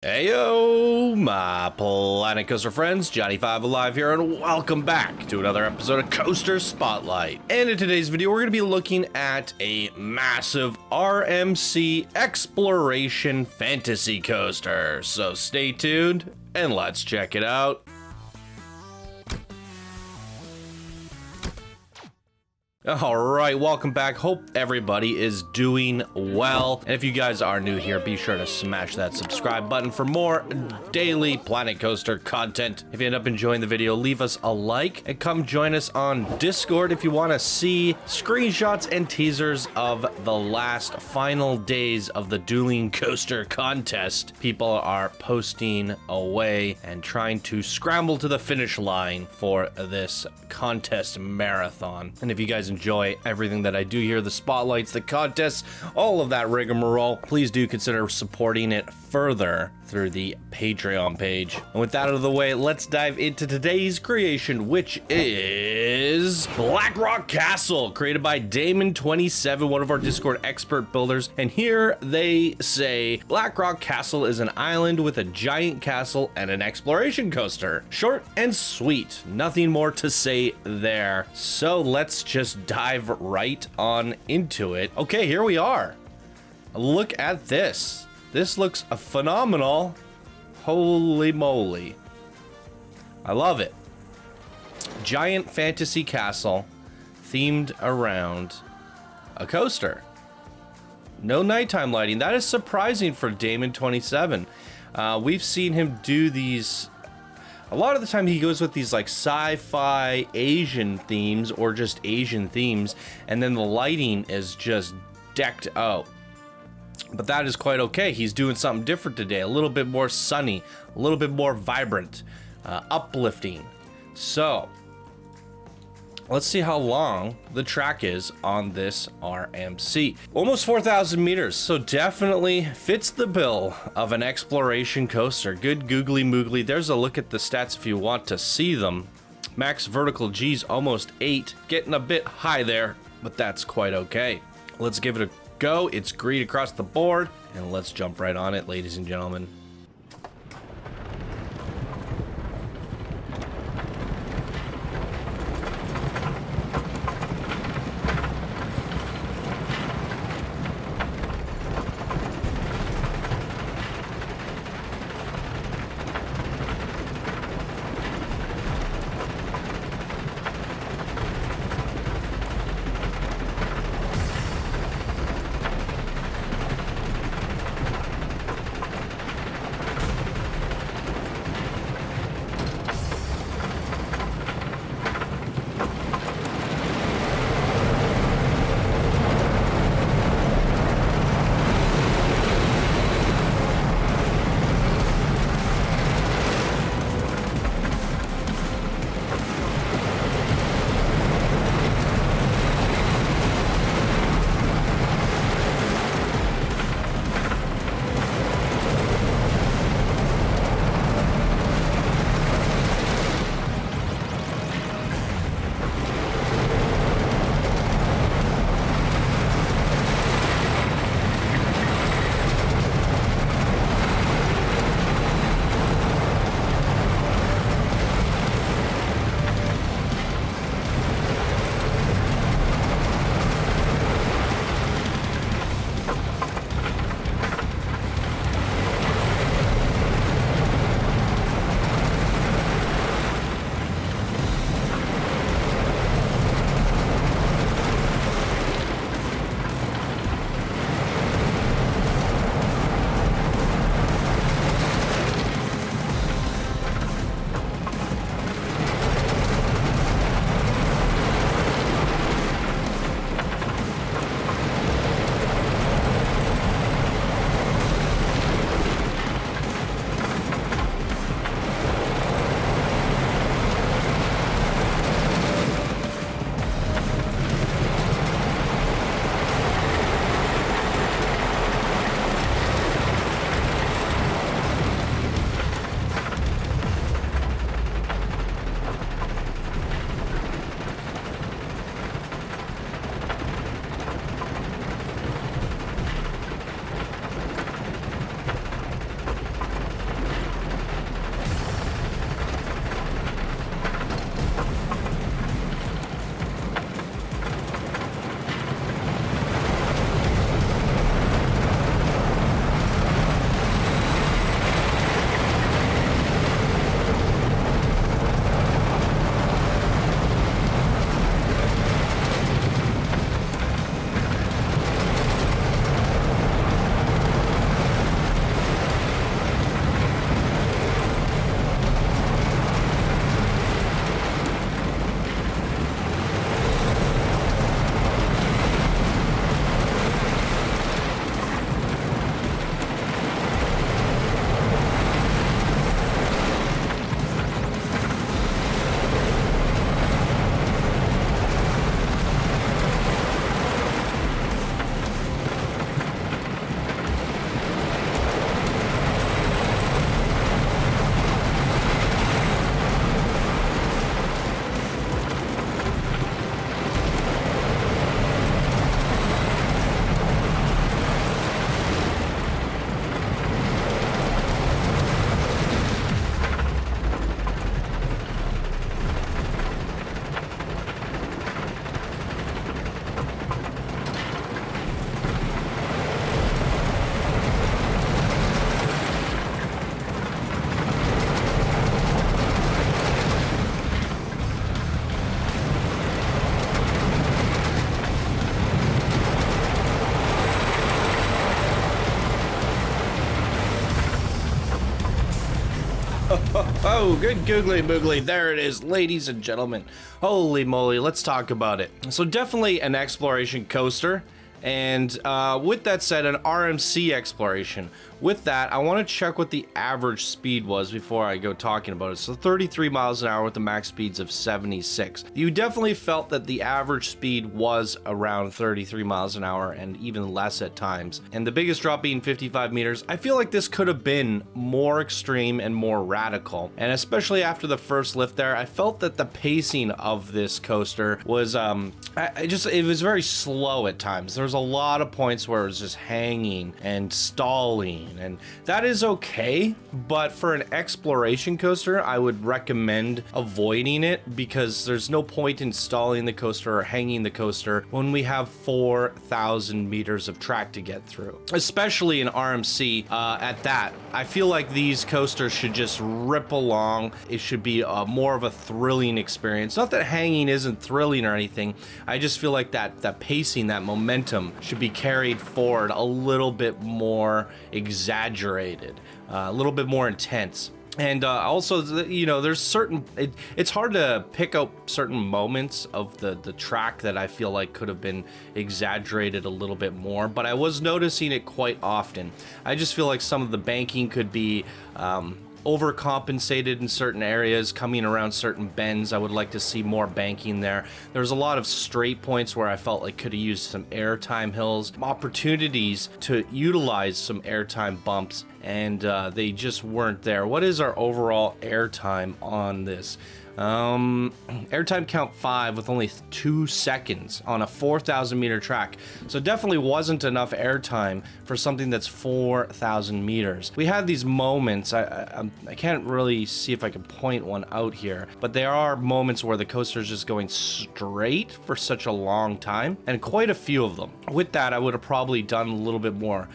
Heyo, my Planet Coaster friends, Johnny5 Alive here, and welcome back to another episode of Coaster Spotlight. And in today's video, we're going to be looking at a massive RMC exploration fantasy coaster. So stay tuned and let's check it out. Alright, welcome back. Hope everybody is doing well. And if you guys are new here, be sure to smash that subscribe button for more daily Planet Coaster content. If you end up enjoying the video, leave us a like and come join us on Discord if you want to see screenshots and teasers of the last final days of the Dueling Coaster contest. People are posting away and trying to scramble to the finish line for this contest marathon. And if you guys enjoy everything that I do here, the spotlights, the contests, all of that rigmarole, please do consider supporting it further through the Patreon page. And with that out of the way, let's dive into today's creation, which is Blackrock Castle, created by Damon27, one of our Discord expert builders. And here they say, Blackrock Castle is an island with a giant castle and an exploration coaster. Short and sweet, nothing more to say there. So let's just dive right on into it. Okay, here we are. Look at this. This looks phenomenal. Holy moly. I love it. Giant fantasy castle themed around a coaster. No nighttime lighting. That is surprising for Damon27. We've seen him do these. A lot of the time he goes with these like sci-fi Asian themes or just Asian themes, and then the lighting is just decked out. But that is quite okay. He's doing something different today, a little bit more sunny, a little bit more vibrant, uplifting. So let's see how long the track is on this RMC. Almost 4,000 meters, so definitely fits the bill of an exploration coaster. Good googly moogly. There's a look at the stats if you want to see them. Max vertical G's almost 8, getting a bit high there, but that's quite okay. Let's give it a go. It's green across the board, and let's jump right on it, ladies and gentlemen. Oh, good googly moogly. There it is, ladies and gentlemen. Holy moly, let's talk about it. So definitely an exploration coaster. And with that said, an RMC exploration. With that, I want to check what the average speed was before I go talking about it. So 33 miles an hour with the max speeds of 76. You definitely felt that the average speed was around 33 miles an hour and even less at times. And the biggest drop being 55 meters. I feel like this could have been more extreme and more radical. And especially after the first lift there, I felt that the pacing of this coaster was, it was very slow at times. There was a lot of points where it was just hanging and stalling. And that is okay, but for an exploration coaster, I would recommend avoiding it because there's no point in stalling the coaster or hanging the coaster when we have 4,000 meters of track to get through. Especially in RMC, at that, I feel like these coasters should just rip along. It should be more of a thrilling experience. Not that hanging isn't thrilling or anything. I just feel like that pacing, that momentum should be carried forward a little bit more exaggerated, a little bit more intense. And also, you know, there's certain, it's hard to pick out certain moments of the track that I feel like could have been exaggerated a little bit more, but I was noticing it quite often. I just feel like some of the banking could be overcompensated in certain areas, coming around certain bends. I would like to see more banking there. There's a lot of straight points where I felt like could have used some airtime hills, opportunities to utilize some airtime bumps, and they just weren't there. What is our overall airtime on this? Airtime count 5 with only 2 seconds on a 4,000 meter track. So definitely wasn't enough airtime for something that's 4,000 meters. We had these moments, I can't really see if I can point one out here, but there are moments where the coaster is just going straight for such a long time, and quite a few of them. With that, I would have probably done a little bit more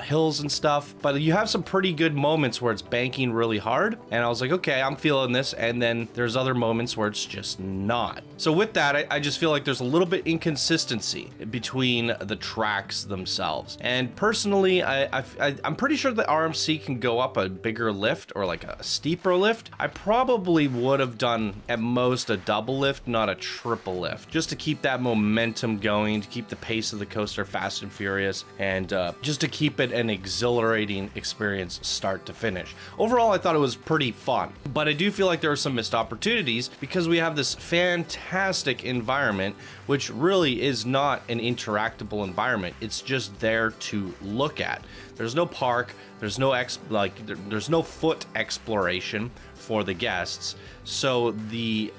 hills and stuff, but you have some pretty good moments where it's banking really hard, and I was like, okay, I'm feeling this, and then there's other moments where it's just not. So with that, I just feel like there's a little bit inconsistency between the tracks themselves. And personally, I'm pretty sure the RMC can go up a bigger lift or like a steeper lift. I probably would have done at most a double lift, not a triple lift, just to keep that momentum going, to keep the pace of the coaster fast and furious, and just to keep it an exhilarating experience start to finish. Overall, I thought it was pretty fun, but I do feel like there are some missed opportunities because we have this fantastic environment, which really is not an interactable environment. It's just there to look at. There's no park, there's no there's no foot exploration for the guests. So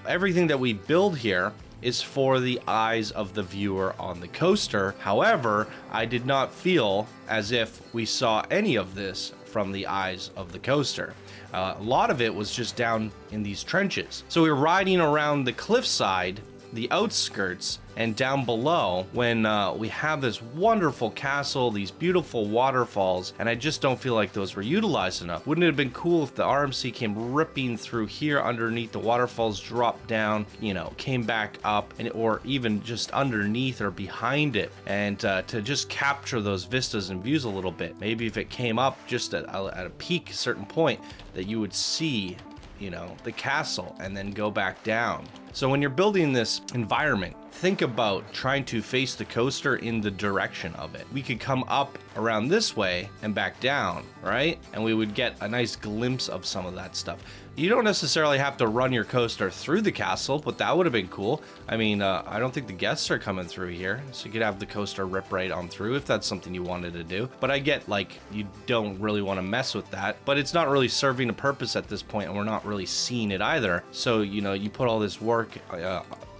everything that we build here is for the eyes of the viewer on the coaster. However, I did not feel as if we saw any of this from the eyes of the coaster. A lot of it was just down in these trenches. So we were riding around the cliffside, the outskirts, and down below when we have this wonderful castle, these beautiful waterfalls, and I just don't feel like those were utilized enough. Wouldn't it have been cool if the RMC came ripping through here underneath the waterfalls, dropped down, you know, came back up, or even just underneath or behind it, and to just capture those vistas and views a little bit. Maybe if it came up just at a peak, a certain point, that you would see, you know, the castle and then go back down. So when you're building this environment, think about trying to face the coaster in the direction of it. We could come up around this way and back down, right? And we would get a nice glimpse of some of that stuff. You don't necessarily have to run your coaster through the castle, but that would have been cool. I mean, I don't think the guests are coming through here, so you could have the coaster rip right on through if that's something you wanted to do. But I get, like, you don't really want to mess with that, but it's not really serving a purpose at this point, and we're not really seeing it either. So, you know, you put all this work,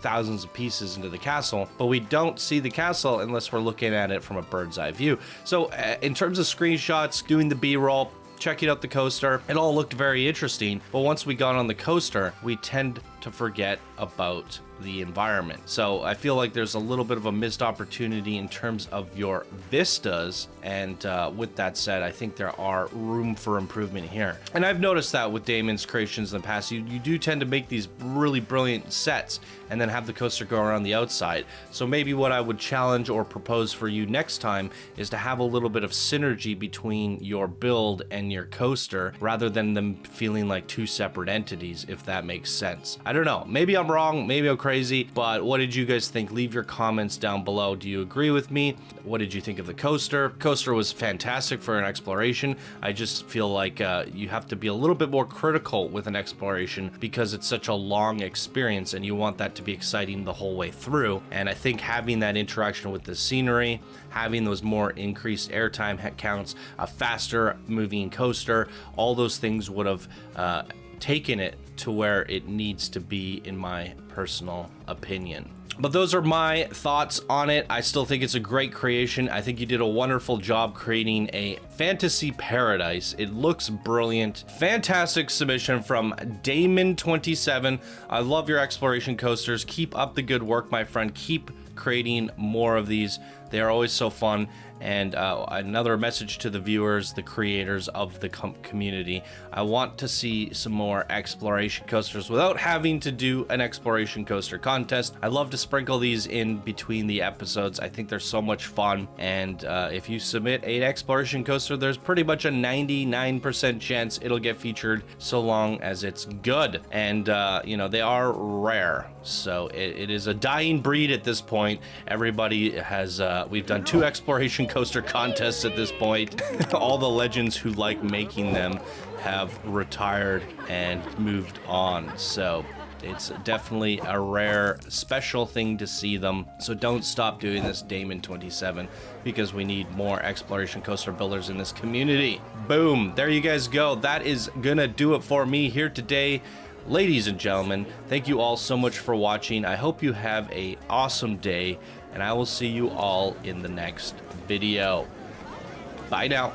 thousands of pieces into the castle, but we don't see the castle unless we're looking at it from a bird's eye view. So in terms of screenshots, doing the B-roll, checking out the coaster, it all looked very interesting, but once we got on the coaster, we tend to forget about the environment. So I feel like there's a little bit of a missed opportunity in terms of your vistas, and with that said, I think there are room for improvement here. And I've noticed that with Damon's creations in the past, you do tend to make these really brilliant sets and then have the coaster go around the outside. So maybe what I would challenge or propose for you next time is to have a little bit of synergy between your build and your coaster, rather than them feeling like two separate entities, if that makes sense. I don't know, maybe I'm wrong, maybe I'm crazy, but what did you guys think? Leave your comments down below. Do you agree with me? What did you think of the coaster? Coaster was fantastic for an exploration. I just feel like you have to be a little bit more critical with an exploration because it's such a long experience and you want that to be exciting the whole way through. And I think having that interaction with the scenery, having those more increased airtime counts, a faster moving coaster, all those things would have taken it to where it needs to be, in my personal opinion. But those are my thoughts on it. I still think it's a great creation. I think you did a wonderful job creating a fantasy paradise. It looks brilliant. Fantastic submission from Damon27. I love your exploration coasters. Keep up the good work, my friend. Keep creating more of these. They are always so fun. And another message to the viewers, the creators of the community. I want to see some more exploration coasters without having to do an exploration coaster contest. I love to sprinkle these in between the episodes. I think they're so much fun. And if you submit an exploration coaster, there's pretty much a 99% chance it'll get featured, so long as it's good. And, you know, they are rare. So it is a dying breed at this point. Everybody has, we've done 2 exploration coaster contests at this point. All the legends who like making them have retired and moved on. So it's definitely a rare, special thing to see them. So don't stop doing this, Damon27, because we need more exploration coaster builders in this community. Boom, there you guys go. That is gonna do it for me here today. Ladies and gentlemen, thank you all so much for watching. I hope you have an awesome day, and I will see you all in the next video. Bye now.